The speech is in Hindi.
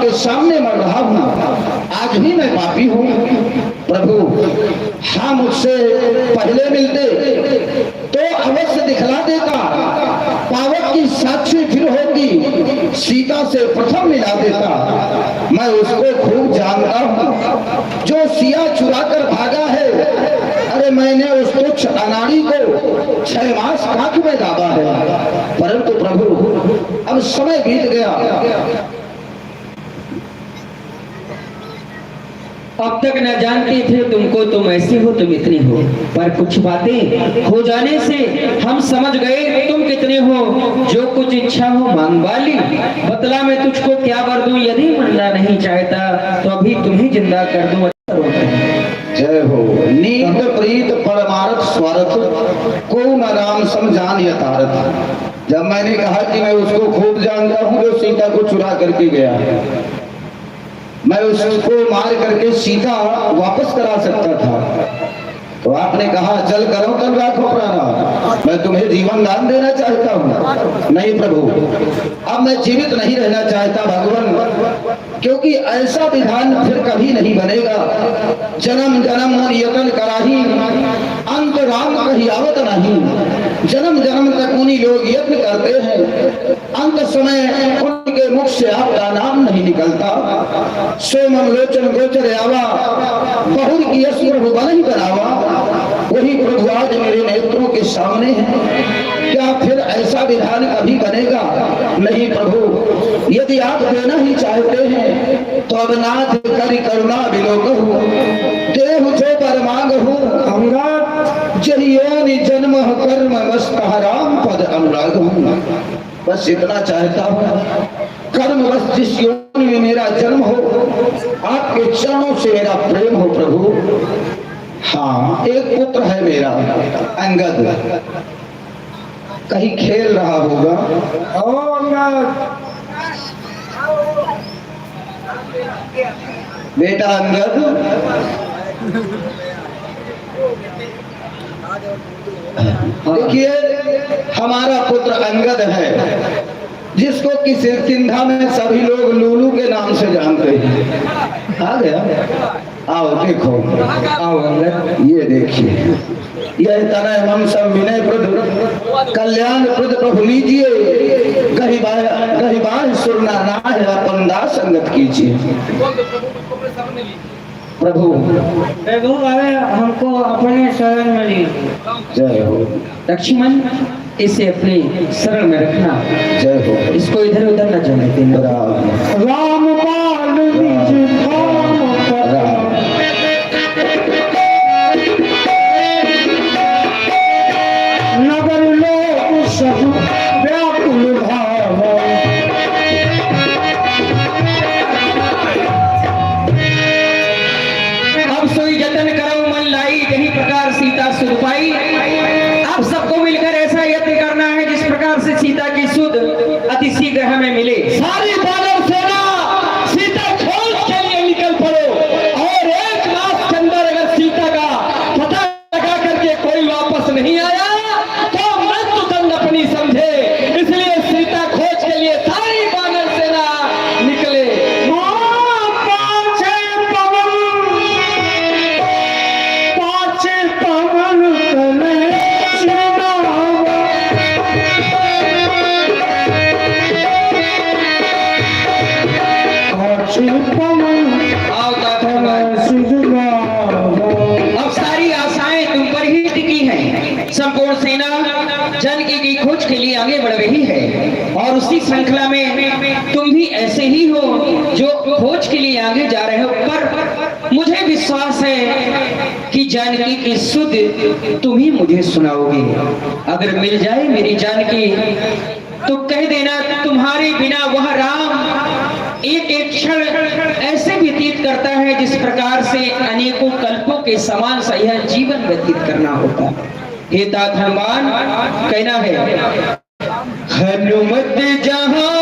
के सामने मर रहा हूँ, आज भी मैं पापी हूँ। प्रभु हाँ, मुझसे पहले मिलते तो अवश्य दिखला देता, पावक की साक्षी फिर होती, सीता से प्रथम मिला देता। मैं उसको खूब जानता हूँ जो सिया चुरा कर भागा है। अरे मैंने उस तुच्छ अनाड़ी को 6 मास काख में दाबा है, परंतु प्रभु अब समय बीत गया। अब तक न जानते थे तुमको, तुम ऐसे हो, तुम इतने हो, पर कुछ बातें हो जाने से हम समझ गए तुम कितने हो। जो कुछ इच्छा हो मांग वाली, बतला मैं तुझको क्या वर दूं। यदि मरना नहीं चाहता तो अभी तुम्हें जिंदा कर दूं। जय हो। नीत प्रीत परमारथ स्वार्थ, को न राम समझान यथार्थ। जब मैंने कहा कि मैं उसको खूब जानता हूँ जो सीता को चुरा करके गया, मैं उसको मार करके सीता वापस करा सकता था, तो आपने कहा जल करो तब राखो प्राणा, मैं तुम्हें जीवन दान देना चाहता हूँ। नहीं प्रभु, अब मैं जीवित नहीं रहना चाहता भगवान, क्योंकि ऐसा विधान फिर कभी नहीं बनेगा। जन्म जन्म यतन कराही, अंत राम कही आवत नहीं। जन्म जन्म तक उन्हीं लोग यत्न करते हैं, अंत समय उनके मुख से आपका नाम नहीं निकलता। सोमम लोचन गोचर आवा, बहुर की अस्त्र बन ही बनावा। वही प्रभु आज मेरे नेत्रों के सामने है। क्या फिर ऐसा विधान कभी बनेगा? नहीं प्रभु, यदि आप देना ही चाहते हैं तो अब नाथ करि करुणा विलोकहु, देहु जो पर मांगहु अंगा, जहियोनि जन्म कर्म मस्तः राम पद अनुरागहु। बस इतना चाहता हूँ, कर्म बस जिस योनि में मेरा जन्म हो, आपके चरणों से मेरा प्रेम हो प्रभु। हाँ, एक पुत्र है मेरा अंगद, कहीं खेल रहा होगा। ओ अंगद, बेटा अंगद, देखिए हमारा पुत्र अंगद है, जिसको किसी किंधा में सभी लोग लूलू के नाम से जानते हैं। आ गया, आओ देखो, आओ अंगद, ये देखिए, यह तनय मम सब विनय प्रद कल्याण प्रद प्रभु लीजिए, गहिबान सुरना ना है अपन दास संगत कीजिए। प्रभु प्रभु आवे हमको अपने शरण में लीजिए। जय हो। लक्ष्मण, इसे अपने शरण में रखना। जय हो। इसको इधर उधर न जाने देना। राम पाल नगर लोग सब व्याकुल भाव, अब सोई जतन करो मन लाई, यही प्रकार सीता सुध पाई। आप सबको मिलकर ऐसा यत्न करना है जिस प्रकार से सीता की सुध अति शीघ्र हमें मिले। सारी मानव सेना सीता खोज के लिए निकल पड़ो, और 1 मास के अंदर अगर सीता का पता लगा करके कोई वापस नहीं आया तो मृत्युदंड अपनी समझे। इसलिए सीता खोज के लिए सारी मानव सेना निकले। अब सारी आशाएं तुम पर ही टिकी हैं। संपूर्ण सेना जानकी की खोज के लिए आगे बढ़ रही है, और उसी श्रृंखला में तुम भी ऐसे ही हो जो खोज के लिए आगे जा रहे हो। पर मुझे विश्वास है कि जानकी की सुध तुम ही मुझे सुनाओगे। अगर मिल जाए मेरी जानकी तो कह देना, तुम्हारे बिना वह राम एक एक क्षण ऐसे व्यतीत करता है जिस प्रकार से अनेकों कल्पों के समान सा यह जीवन व्यतीत करना होता। हे तात हनुमान, कहना है हनुमत जहां